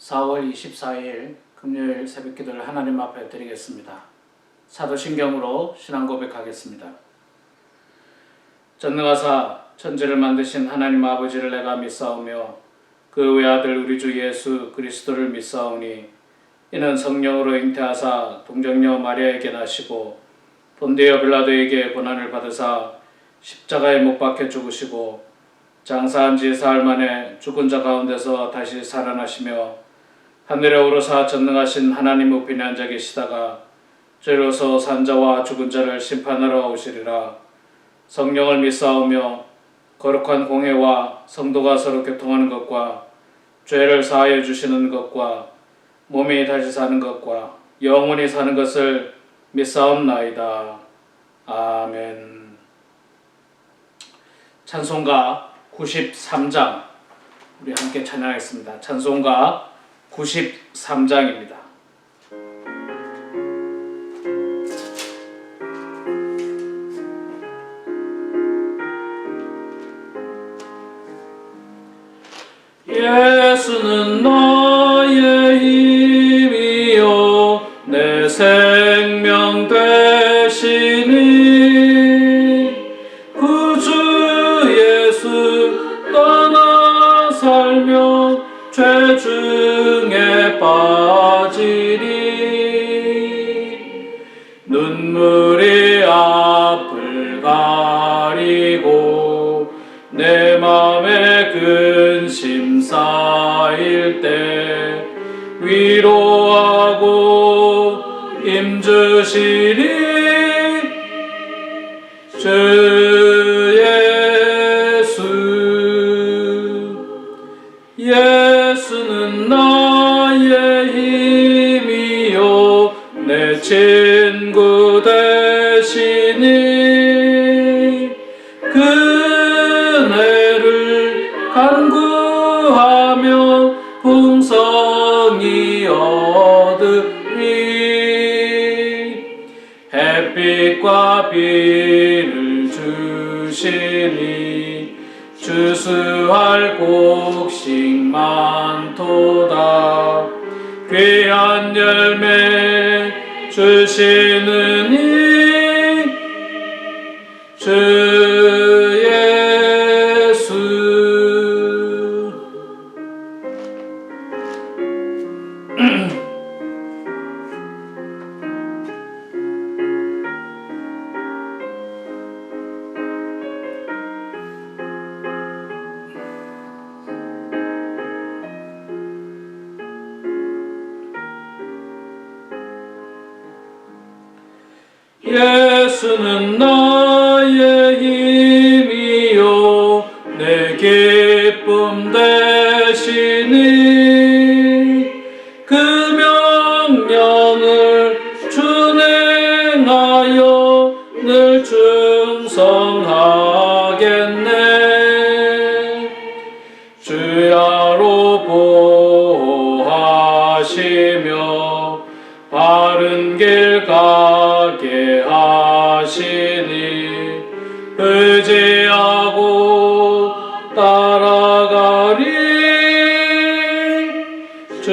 4월 24일 금요일 새벽기도를 하나님 앞에 드리겠습니다. 사도신경으로 신앙 고백하겠습니다. 전능하사 천지를 만드신 하나님 아버지를 내가 믿사오며 그 외아들 우리 주 예수 그리스도를 믿사오니 이는 성령으로 잉태하사 동정녀 마리아에게 나시고 본디오 빌라도에게 고난을 받으사 십자가에 못 박혀 죽으시고 장사한 지 사흘 만에 죽은 자 가운데서 다시 살아나시며 하늘에 오르사 전능하신 하나님 우편에 앉아 계시다가 죄로서 산 자와 죽은 자를 심판하러 오시리라. 성령을 믿사오며 거룩한 공회와 성도가 서로 교통하는 것과 죄를 사하여 주시는 것과 몸이 다시 사는 것과 영원히 사는 것을 믿사옵나이다. 아멘. 찬송가 93장 우리 함께 찬양하겠습니다. 찬송가 93장입니다. 예수는 나의 힘이요 내 생명 되시니 구주 예수 떠나 살면 죄 중에 빠지리 눈물이 앞을 가리고 내 맘에 근심 쌓일 때 위로하고 힘주시리 주 예수는 나의 힘이요 내 친구 되시니 그네를 간구하며 풍성히 얻으리 햇빛과 비를 주시니 주수할 곡식 많도다 귀한 열매 주시느니 주 예수 예수는 나의 힘이요 내 기쁨 되시니 그 명령을 준행하여 늘 충성하겠네 주야로 보호하시며 바른 길 가게 하시니 의지하고 따라가리 주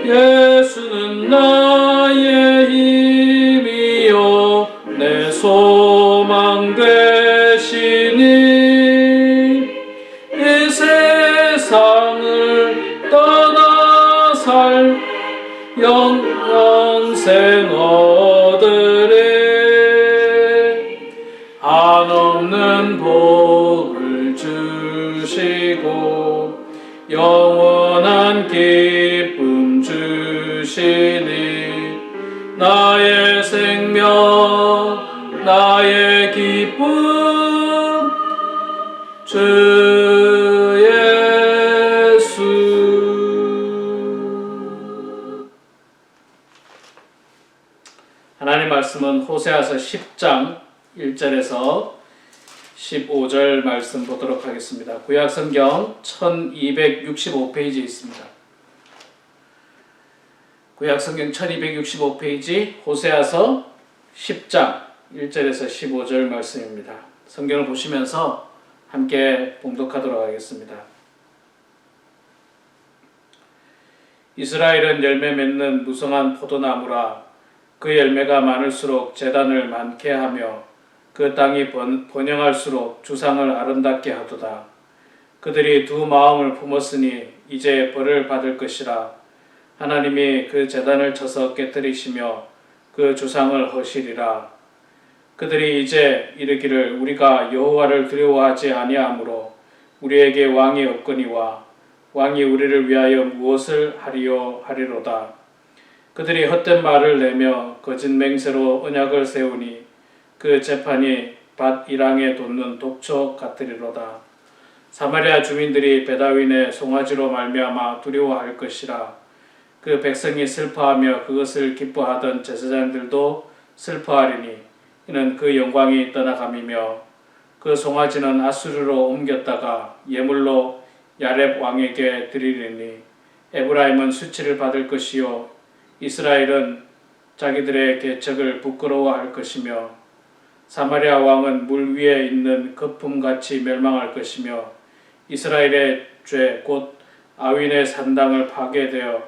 예수는 나의 힘이요 내 소망 되시니 이 세상을 떠나 살 영생 얻으리 한없는 복을 주시고 영원한 기쁨 주시니 나의 생명 나의 기쁨 주 예수 하나님 말씀은 호세아서 10장 1절에서 15절 말씀 보도록 하겠습니다. 구약성경 1265페이지에 있습니다. 구약성경 1265페이지 호세아서 10장 1절에서 15절 말씀입니다. 성경을 보시면서 함께 봉독하도록 하겠습니다. 이스라엘은 열매 맺는 무성한 포도나무라. 그 열매가 많을수록 제단을 많게 하며 그 땅이 번영할수록 주상을 아름답게 하도다. 그들이 두 마음을 품었으니 이제 벌을 받을 것이라. 하나님이 그 제단을 쳐서 깨뜨리시며 그 주상을 허시리라. 그들이 이제 이르기를 우리가 여호와를 두려워하지 아니하므로 우리에게 왕이 없거니와 왕이 우리를 위하여 무엇을 하리요 하리로다. 그들이 헛된 말을 내며 거짓 맹세로 언약을 세우니 그 재판이 밭 이랑에 돋는 독초 같으리로다. 사마리아 주민들이 베다윈의 송아지로 말미암아 두려워할 것이라. 그 백성이 슬퍼하며 그것을 기뻐하던 제사장들도 슬퍼하리니 이는 그 영광이 떠나감이며 그 송아지는 아수르로 옮겼다가 예물로 야렙 왕에게 드리리니 에브라임은 수치를 받을 것이요 이스라엘은 자기들의 계책을 부끄러워할 것이며 사마리아 왕은 물 위에 있는 거품같이 멸망할 것이며 이스라엘의 죄 곧 아윈의 산당을 파괴되어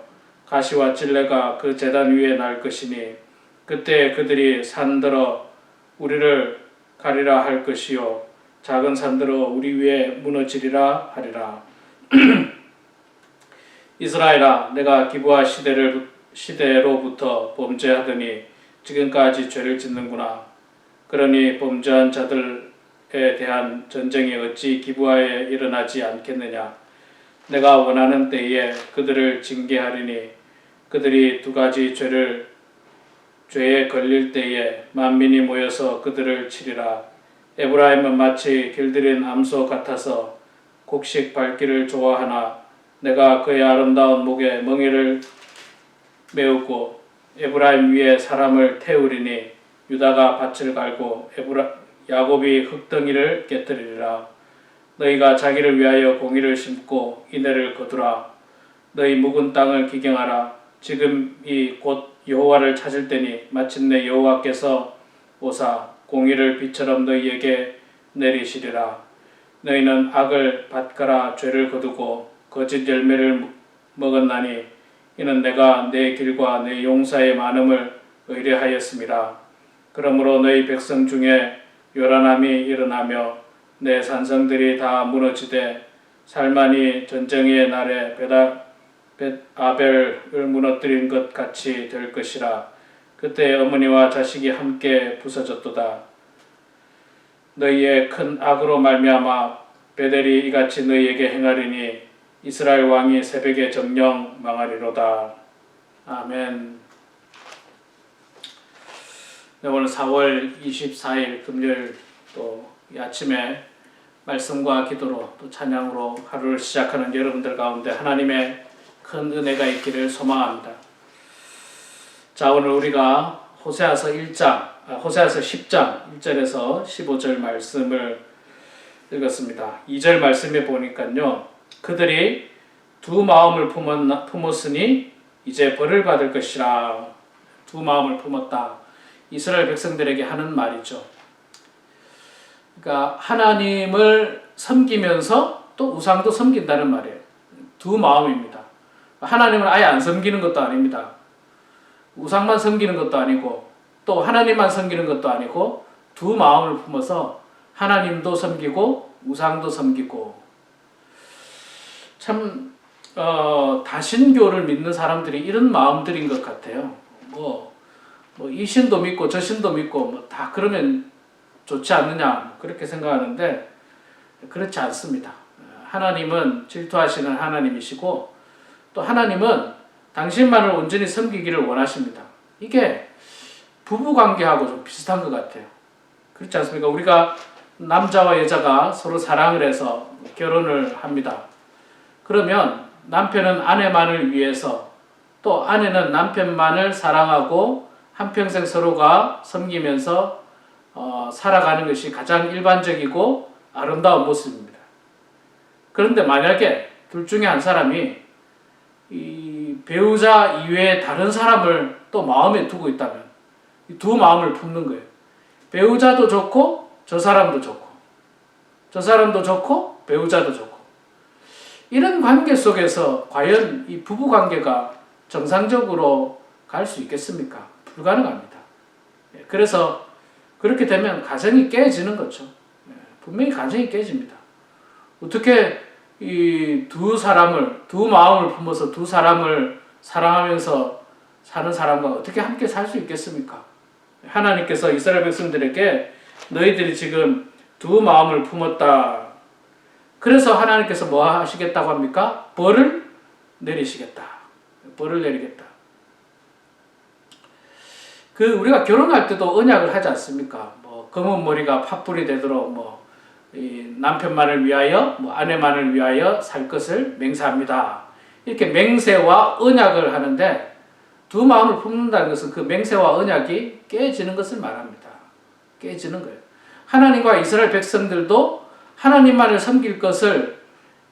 가시와 찔레가 그 제단 위에 날 것이니 그때 그들이 산들어 우리를 가리라 할 것이요 작은 산들어 우리 위에 무너지리라 하리라. 이스라엘아, 내가 기브아 시대로부터 범죄하더니 지금까지 죄를 짓는구나. 그러니 범죄한 자들에 대한 전쟁이 어찌 기브아에 일어나지 않겠느냐. 내가 원하는 때에 그들을 징계하리니 그들이 두 가지 죄에 걸릴 때에 만민이 모여서 그들을 치리라. 에브라임은 마치 길들인 암소 같아서 곡식 밟기를 좋아하나 내가 그의 아름다운 목에 멍에를 메우고 에브라임 위에 사람을 태우리니 유다가 밭을 갈고 야곱이 흙덩이를 깨뜨리리라. 너희가 자기를 위하여 공의를 심고 인애를 거두라. 너희 묵은 땅을 기경하라. 지금이 곧 여호와를 찾을 때니 마침내 여호와께서 오사 공의를 비처럼 너희에게 내리시리라. 너희는 악을 밭가라 죄를 거두고 거짓 열매를 먹었나니 이는 내가 내 길과 내 용사의 많음을 의뢰하였음이라. 그러므로 너희 백성 중에 요란함이 일어나며 내 산성들이 다 무너지되 살만이 전쟁의 날에 벳아벨을 무너뜨린 것 같이 될 것이라. 그때 어머니와 자식이 함께 부서졌도다. 너희의 큰 악으로 말미암아 베델이 이같이 너희에게 행하리니 이스라엘 왕이 새벽에 정령 망하리로다. 아멘. 네, 오늘 4월 24일 금요일 또 아침에 말씀과 기도로 또 찬양으로 하루를 시작하는 여러분들 가운데 하나님의 큰 은혜가 있기를 소망합니다. 자, 오늘 우리가 호세아서 10장 1절에서 15절 말씀을 읽었습니다. 2절 말씀에 보니까요. 그들이 두 마음을 품었으니 이제 벌을 받을 것이라. 두 마음을 품었다. 이스라엘 백성들에게 하는 말이죠. 그러니까 하나님을 섬기면서 또 우상도 섬긴다는 말이에요. 두 마음입니다. 하나님을 아예 안 섬기는 것도 아닙니다. 우상만 섬기는 것도 아니고 또 하나님만 섬기는 것도 아니고 두 마음을 품어서 하나님도 섬기고 우상도 섬기고. 참 다신교를 믿는 사람들이 이런 마음들인 것 같아요. 이 신도 믿고 저 신도 믿고 다 그러면 좋지 않느냐 그렇게 생각하는데 그렇지 않습니다. 하나님은 질투하시는 하나님이시고 또 하나님은 당신만을 온전히 섬기기를 원하십니다. 이게 부부관계하고 좀 비슷한 것 같아요. 그렇지 않습니까? 우리가 남자와 여자가 서로 사랑을 해서 결혼을 합니다. 그러면 남편은 아내만을 위해서 또 아내는 남편만을 사랑하고 한평생 서로가 섬기면서 살아가는 것이 가장 일반적이고 아름다운 모습입니다. 그런데 만약에 둘 중에 한 사람이 이 배우자 이외에 다른 사람을 또 마음에 두고 있다면 이 두 마음을 품는 거예요. 배우자도 좋고 저 사람도 좋고. 저 사람도 좋고 배우자도 좋고. 이런 관계 속에서 과연 이 부부 관계가 정상적으로 갈 수 있겠습니까? 불가능합니다. 그래서 그렇게 되면 가정이 깨지는 거죠. 분명히 가정이 깨집니다. 어떻게 이 두 마음을 품어서 두 사람을 사랑하면서 사는 사람과 어떻게 함께 살 수 있겠습니까? 하나님께서 이스라엘 백성들에게 너희들이 지금 두 마음을 품었다. 그래서 하나님께서 뭐 하시겠다고 합니까? 벌을 내리시겠다. 벌을 내리겠다. 우리가 결혼할 때도 언약을 하지 않습니까? 뭐 검은 머리가 팥불이 되도록 이 남편만을 위하여 아내만을 위하여 살 것을 맹세합니다. 이렇게 맹세와 언약을 하는데 두 마음을 품는다는 것은 그 맹세와 언약이 깨지는 것을 말합니다. 깨지는 거예요. 하나님과 이스라엘 백성들도 하나님만을 섬길 것을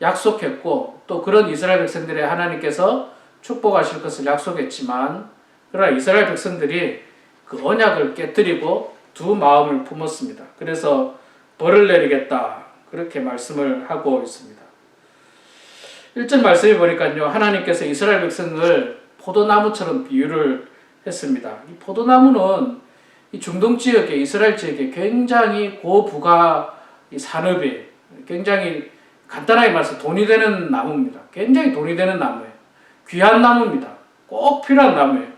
약속했고 또 그런 이스라엘 백성들의 하나님께서 축복하실 것을 약속했지만 그러나 이스라엘 백성들이 그 언약을 깨뜨리고 두 마음을 품었습니다. 그래서 벌을 내리겠다 그렇게 말씀을 하고 있습니다. 1절 말씀에 보니까요, 하나님께서 이스라엘 백성을 포도나무처럼 비유를 했습니다. 이 포도나무는 이 중동 지역에 이스라엘 지역에 굉장히 고부가 산업이 굉장히 간단하게 말해서 돈이 되는 나무입니다. 굉장히 돈이 되는 나무예요. 귀한 나무입니다. 꼭 필요한 나무예요.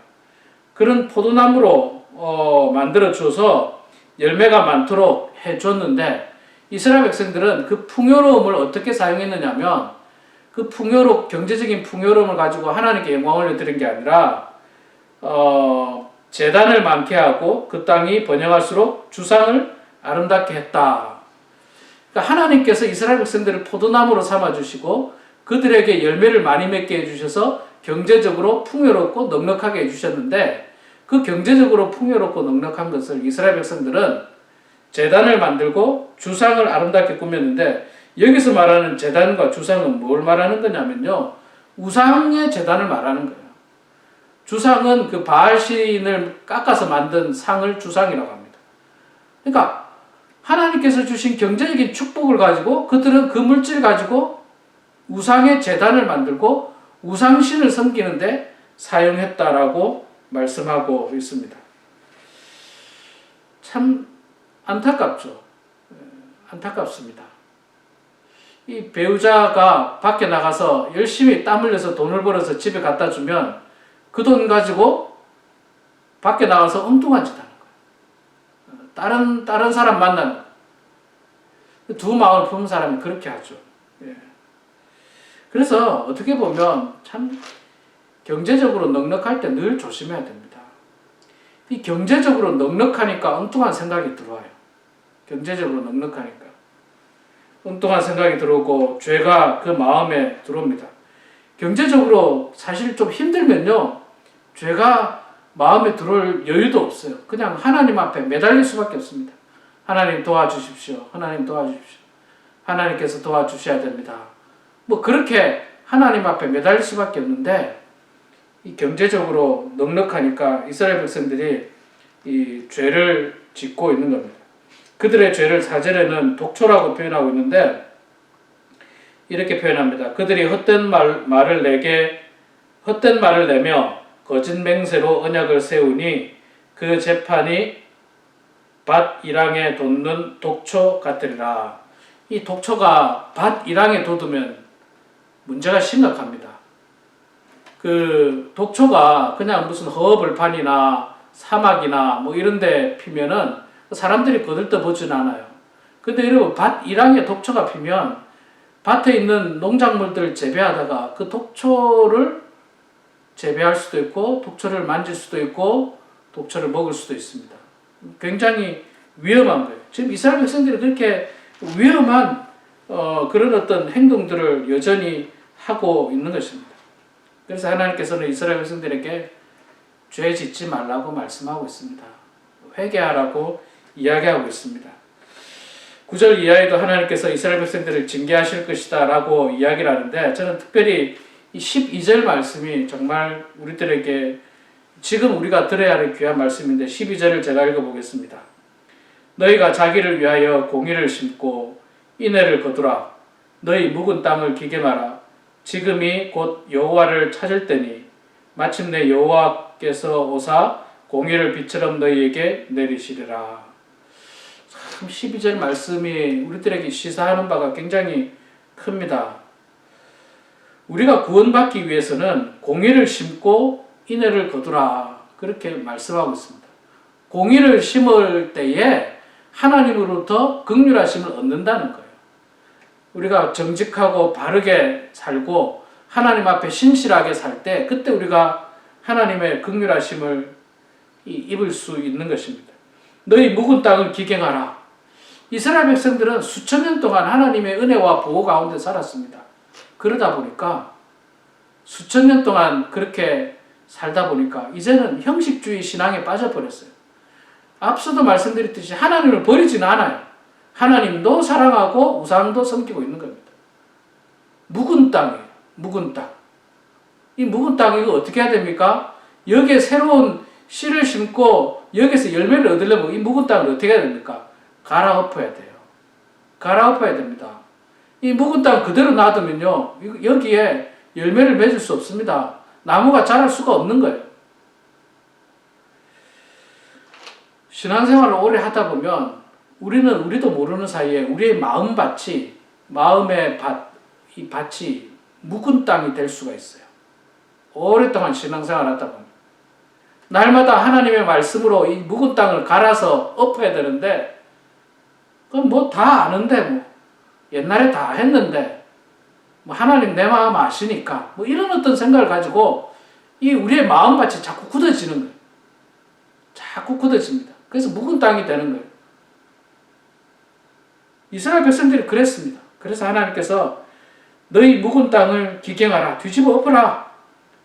그런 포도나무로 만들어 줘서 열매가 많도록 해줬는데 이스라엘 백성들은 그 풍요로움을 어떻게 사용했느냐면 그 경제적인 풍요로움을 가지고 하나님께 영광을 올려드린 게 아니라 제단을 많게 하고 그 땅이 번영할수록 주상을 아름답게 했다. 그러니까 하나님께서 이스라엘 백성들을 포도나무로 삼아주시고 그들에게 열매를 많이 맺게 해주셔서 경제적으로 풍요롭고 넉넉하게 해주셨는데 그 경제적으로 풍요롭고 넉넉한 것을 이스라엘 백성들은 제단을 만들고 주상을 아름답게 꾸몄는데 여기서 말하는 제단과 주상은 뭘 말하는 거냐면요. 우상의 제단을 말하는 거예요. 주상은 그 바알신을 깎아서 만든 상을 주상이라고 합니다. 그러니까 하나님께서 주신 경제적인 축복을 가지고 그들은 그 물질 가지고 우상의 제단을 만들고 우상신을 섬기는데 사용했다라고 말씀하고 있습니다. 참 안타깝죠. 안타깝습니다. 이 배우자가 밖에 나가서 열심히 땀 흘려서 돈을 벌어서 집에 갖다 주면 그 돈 가지고 밖에 나가서 엉뚱한 짓 하는 거예요. 다른 사람 만나는 거예요. 두 마음을 품은 사람이 그렇게 하죠. 예. 그래서 어떻게 보면 참 경제적으로 넉넉할 때 늘 조심해야 됩니다. 이 경제적으로 넉넉하니까 엉뚱한 생각이 들어와요. 경제적으로 넉넉하니까 엉뚱한 생각이 들어오고 죄가 그 마음에 들어옵니다. 경제적으로 사실 좀 힘들면요, 죄가 마음에 들어올 여유도 없어요. 그냥 하나님 앞에 매달릴 수밖에 없습니다. 하나님 도와주십시오. 하나님 도와주십시오. 하나님께서 도와주셔야 됩니다. 그렇게 하나님 앞에 매달릴 수밖에 없는데 이 경제적으로 넉넉하니까 이스라엘 백성들이 이 죄를 짓고 있는 겁니다. 그들의 죄를 4절에는 독초라고 표현하고 있는데 이렇게 표현합니다. 그들이 헛된 말을 내며 거짓 맹세로 언약을 세우니 그 재판이 밭 이랑에 돋는 독초 같으리라. 이 독초가 밭 이랑에 돋으면 문제가 심각합니다. 그 독초가 그냥 무슨 허벌판이나 사막이나 이런 데 피면은 사람들이 거들떠보지는 않아요. 근데 여러분 밭 이랑에 독초가 피면 밭에 있는 농작물들을 재배하다가 그 독초를 재배할 수도 있고 독초를 만질 수도 있고 독초를 먹을 수도 있습니다. 굉장히 위험한 거예요. 지금 이스라엘 백성들이 그렇게 위험한 그런 어떤 행동들을 여전히 하고 있는 것입니다. 그래서 하나님께서는 이스라엘 백성들에게 죄 짓지 말라고 말씀하고 있습니다. 회개하라고 이야기하고 있습니다. 9절 이하에도 하나님께서 이스라엘 백성들을 징계하실 것이다 라고 이야기를 하는데 저는 특별히 이 12절 말씀이 정말 우리들에게 지금 우리가 들어야 할 귀한 말씀인데 12절을 제가 읽어보겠습니다. 너희가 자기를 위하여 공의를 심고 이내를 거두라. 너희 묵은 땅을 기경하라. 지금이 곧 여호와를 찾을 때니 마침내 여호와께서 오사 공의를 비처럼 너희에게 내리시리라. 참 12절 말씀이 우리들에게 시사하는 바가 굉장히 큽니다. 우리가 구원받기 위해서는 공의를 심고 인애를 거두라. 그렇게 말씀하고 있습니다. 공의를 심을 때에 하나님으로부터 긍휼하심을 얻는다는 거예요. 우리가 정직하고 바르게 살고 하나님 앞에 신실하게 살 때 그때 우리가 하나님의 긍휼하심을 입을 수 있는 것입니다. 너희 묵은 땅을 기경하라. 이스라엘 백성들은 수천 년 동안 하나님의 은혜와 보호 가운데 살았습니다. 그러다 보니까 수천 년 동안 그렇게 살다 보니까 이제는 형식주의 신앙에 빠져버렸어요. 앞서도 말씀드렸듯이 하나님을 버리지는 않아요. 하나님도 사랑하고 우상도 섬기고 있는 겁니다. 묵은 땅이에요. 묵은 땅. 이 묵은 땅 이거 어떻게 해야 됩니까? 여기에 새로운 씨를 심고 여기서 열매를 얻으려면 이 묵은 땅을 어떻게 해야 됩니까? 갈아엎어야 돼요. 갈아엎어야 됩니다. 이 묵은 땅 그대로 놔두면요, 여기에 열매를 맺을 수 없습니다. 나무가 자랄 수가 없는 거예요. 신앙생활을 오래 하다 보면 우리도 모르는 사이에 우리의 마음의 이 밭이 묵은 땅이 될 수가 있어요. 오랫동안 신앙생활 하다 보면. 날마다 하나님의 말씀으로 이 묵은 땅을 갈아서 엎어야 되는데, 그건 뭐 다 아는데, 옛날에 다 했는데, 하나님 내 마음 아시니까, 이런 어떤 생각을 가지고 이 우리의 마음밭이 자꾸 굳어지는 거예요. 자꾸 굳어집니다. 그래서 묵은 땅이 되는 거예요. 이스라엘 백성들이 그랬습니다. 그래서 하나님께서 너희 묵은 땅을 기경하라. 뒤집어 엎어라.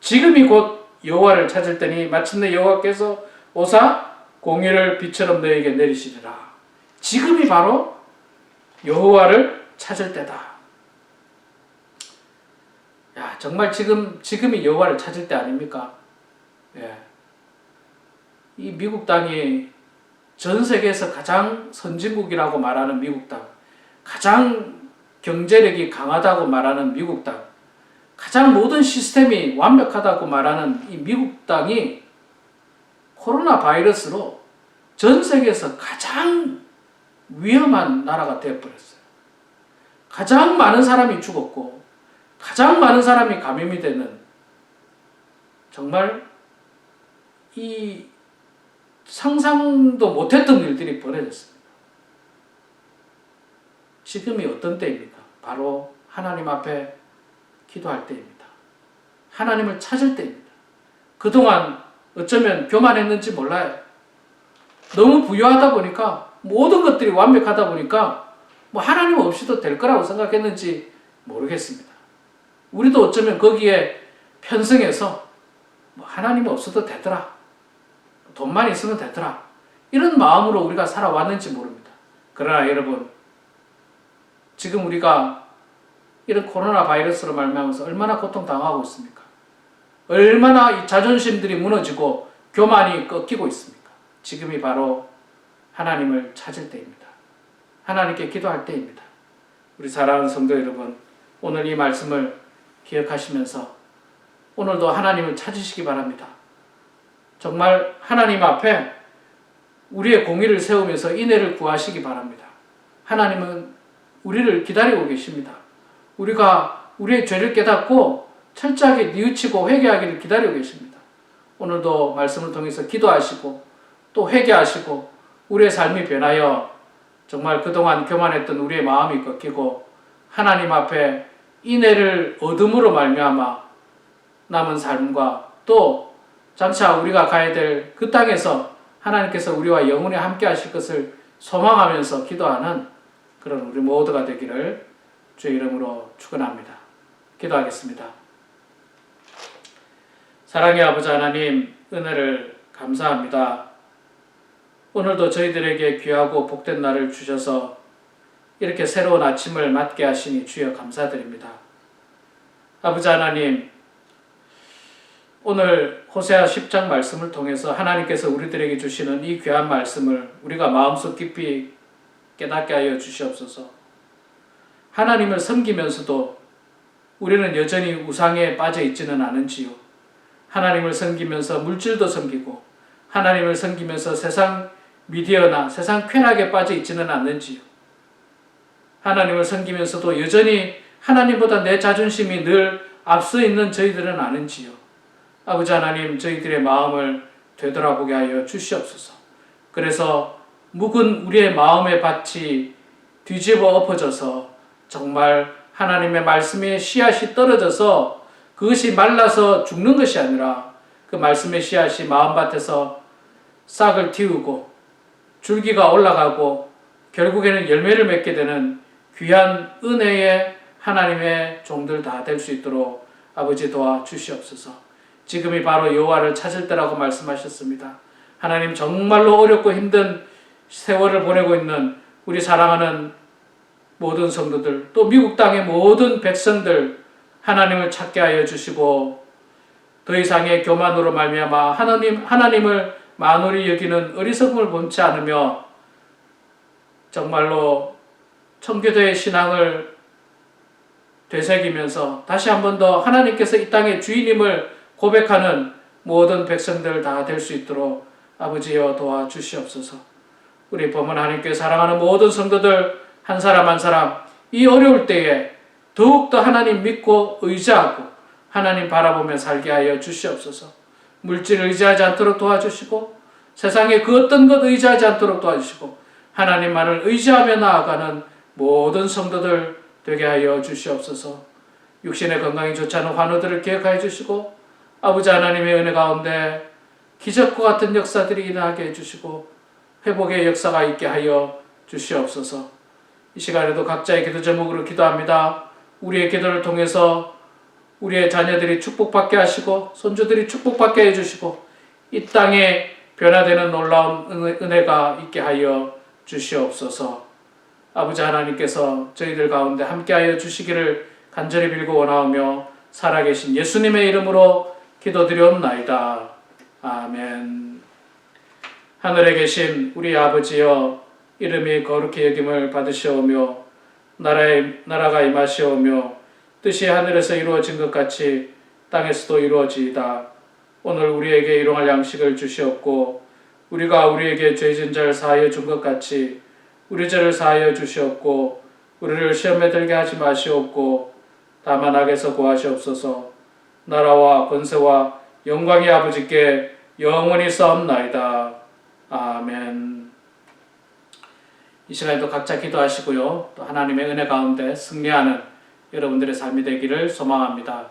지금이 곧 여호와를 찾을 때니 마침내 여호와께서 오사 공의를 비처럼 너희에게 내리시리라. 지금이 바로 여호와를 찾을 때다. 야, 정말 지금이 여호와를 찾을 때 아닙니까? 예. 이 미국 땅이 전 세계에서 가장 선진국이라고 말하는 미국 땅, 가장 경제력이 강하다고 말하는 미국 땅, 가장 모든 시스템이 완벽하다고 말하는 이 미국 땅이 코로나 바이러스로 전 세계에서 가장 위험한 나라가 되어버렸어요. 가장 많은 사람이 죽었고 가장 많은 사람이 감염이 되는, 정말 이 상상도 못했던 일들이 벌어졌습니다. 지금이 어떤 때입니까? 바로 하나님 앞에 기도할 때입니다. 하나님을 찾을 때입니다. 그동안 어쩌면 교만했는지 몰라요. 너무 부유하다 보니까, 모든 것들이 완벽하다 보니까 하나님 없이도 될 거라고 생각했는지 모르겠습니다. 우리도 어쩌면 거기에 편승해서 하나님 없어도 되더라, 돈만 있으면 되더라, 이런 마음으로 우리가 살아왔는지 모릅니다. 그러나 여러분, 지금 우리가 이런 코로나 바이러스로 말미암아서 얼마나 고통당하고 있습니까? 얼마나 이 자존심들이 무너지고 교만이 꺾이고 있습니까? 지금이 바로 하나님을 찾을 때입니다. 하나님께 기도할 때입니다. 우리 사랑하는 성도 여러분, 오늘 이 말씀을 기억하시면서 오늘도 하나님을 찾으시기 바랍니다. 정말 하나님 앞에 우리의 공의를 세우면서 인애를 구하시기 바랍니다. 하나님은 우리를 기다리고 계십니다. 우리가 우리의 죄를 깨닫고 철저하게 뉘우치고 회개하기를 기다리고 계십니다. 오늘도 말씀을 통해서 기도하시고 또 회개하시고 우리의 삶이 변하여 정말 그동안 교만했던 우리의 마음이 꺾이고 하나님 앞에 인애를 얻음으로 말미암아 남은 삶과 또 장차 우리가 가야 될 그 땅에서 하나님께서 우리와 영원히 함께 하실 것을 소망하면서 기도하는 그런 우리 모두가 되기를 주의 이름으로 축원합니다. 기도하겠습니다. 사랑의 아버지 하나님, 은혜를 감사합니다. 오늘도 저희들에게 귀하고 복된 날을 주셔서 이렇게 새로운 아침을 맞게 하시니 주여 감사드립니다. 아버지 하나님, 오늘 호세아 10장 말씀을 통해서 하나님께서 우리들에게 주시는 이 귀한 말씀을 우리가 마음속 깊이 깨닫게 하여 주시옵소서. 하나님을 섬기면서도 우리는 여전히 우상에 빠져 있지는 않은지요. 하나님을 섬기면서 물질도 섬기고 하나님을 섬기면서 세상 미디어나 세상 쾌락에 빠져 있지는 않는지요. 하나님을 섬기면서도 여전히 하나님보다 내 자존심이 늘 앞서 있는 저희들은 아는지요. 아버지 하나님, 저희들의 마음을 되돌아보게 하여 주시옵소서. 그래서 묵은 우리의 마음의 밭이 뒤집어 엎어져서 정말 하나님의 말씀의 씨앗이 떨어져서 그것이 말라서 죽는 것이 아니라 그 말씀의 씨앗이 마음밭에서 싹을 틔우고 줄기가 올라가고 결국에는 열매를 맺게 되는 귀한 은혜의 하나님의 종들 다 될 수 있도록 아버지 도와주시옵소서. 지금이 바로 여호와를 찾을 때라고 말씀하셨습니다. 하나님, 정말로 어렵고 힘든 세월을 보내고 있는 우리 사랑하는 모든 성도들, 또 미국 땅의 모든 백성들 하나님을 찾게 하여 주시고 더 이상의 교만으로 말미암아 하나님을 만홀히 여기는 어리석음을 본치 않으며 정말로 청교도의 신앙을 되새기면서 다시 한 번 더 하나님께서 이 땅의 주인임을 고백하는 모든 백성들 다 될 수 있도록 아버지여 도와주시옵소서. 우리 범은 하나님께 사랑하는 모든 성도들 한 사람 한 사람 이 어려울 때에 더욱더 하나님 믿고 의지하고 하나님 바라보며 살게 하여 주시옵소서. 물질을 의지하지 않도록 도와주시고 세상에 그 어떤 것 의지하지 않도록 도와주시고 하나님만을 의지하며 나아가는 모든 성도들 되게 하여 주시옵소서. 육신의 건강이 좋지 않은 환우들을 기억하여 주시고 아버지 하나님의 은혜 가운데 기적과 같은 역사들이 일어나게 해주시고 회복의 역사가 있게 하여 주시옵소서. 이 시간에도 각자의 기도 제목으로 기도합니다. 우리의 기도를 통해서 우리의 자녀들이 축복받게 하시고 손주들이 축복받게 해주시고 이 땅에 변화되는 놀라운 은혜가 있게 하여 주시옵소서. 아버지 하나님께서 저희들 가운데 함께하여 주시기를 간절히 빌고 원하오며 살아계신 예수님의 이름으로 기도드리옵나이다. 아멘. 하늘에 계신 우리 아버지여, 이름이 거룩히 여김을 받으시오며 나라가 임하시오며 뜻이 하늘에서 이루어진 것 같이 땅에서도 이루어지이다. 오늘 우리에게 일용할 양식을 주시옵고 우리가 우리에게 죄진 자를 사하여 준 것 같이 우리 죄를 사하여 주시옵고 우리를 시험에 들게 하지 마시옵고 다만 악에서 구하시옵소서. 나라와 권세와 영광이 아버지께 영원히 싸움나이다. 아멘. 이 시간에도 각자 기도하시고요. 또 하나님의 은혜 가운데 승리하는 여러분들의 삶이 되기를 소망합니다.